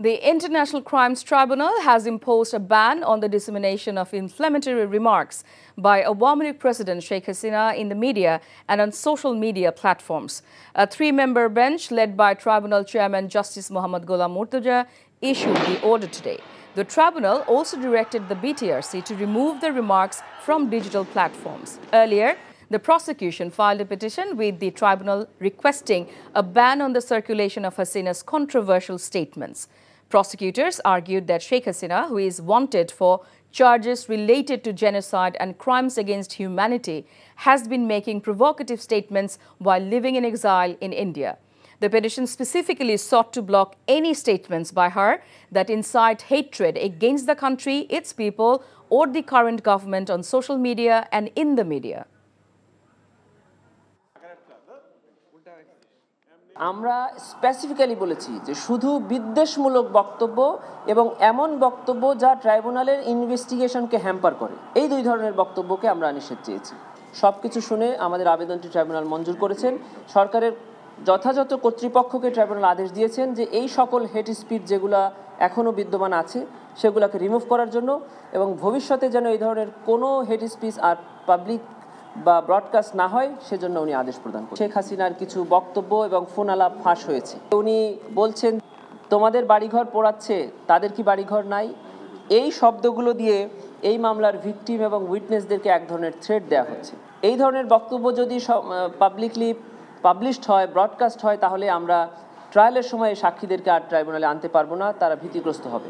The International Crimes Tribunal has imposed a ban on the dissemination of inflammatory remarks by Awami League President Sheikh Hasina in the media and on social media platforms. A three-member bench led by Tribunal Chairman Justice Muhammad Ghulam Murtaja issued the order today. The tribunal also directed the BTRC to remove the remarks from digital platforms. Earlier, the prosecution filed a petition with the tribunal requesting a ban on the circulation of Hasina's controversial statements. Prosecutors argued that Sheikh Hasina, who is wanted for charges related to genocide and crimes against humanity, has been making provocative statements while living in exile in India. The petition specifically sought to block any statements by her that incite hatred against the country, its people, or the current government on social media and in the media. আমরা specifically বলেছি যে শুধু বিদ্বেষমূলক বক্তব্য এবং এমন বক্তব্য যা ট্রাইব্যুনালের ইনভেস্টিগেশনকে হ্যাম্পার করে এই দুই ধরনের বক্তব্যকে আমরা নিষেধ চেয়েছি। সবকিছু শুনে আমাদের আবেদনটি ট্রাইব্যুনাল মঞ্জুর করেছেন। সরকারের যথাযথ কর্তৃপক্ষকে ট্রাইব্যুনাল আদেশ দিয়েছেন যে এই সকল হেট স্পিচ যেগুলো এখনও বিদ্যমান আছে সেগুলোকে রিমুভ করার জন্য এবং ভবিষ্যতে যেন এই ধরনের কোনো হেট স্পিচ আর পাবলিক বা ব্রডকাস্ট না হয় সেজন্য উনি আদেশ প্রদান করেন। শেখ হাসিনার কিছু বক্তব্য এবং ফোন আলাপ ফাঁস হয়েছে। উনি বলছেন তোমাদের বাড়িঘর পোড়াচ্ছে, তাদের কি বাড়িঘর নাই? এই শব্দগুলো দিয়ে এই মামলার ভিকটিম এবং উইটনেসদেরকে এক ধরনের থ্রেট দেওয়া হচ্ছে। এই ধরনের বক্তব্য যদি পাবলিকলি পাবলিশড হয়, ব্রডকাস্ট হয়, তাহলে আমরা ট্রায়ালের সময় সাক্ষীদেরকে আর ট্রাইব্যুনালে আনতে পারবো না, তারা ভীতিগ্রস্ত হবে।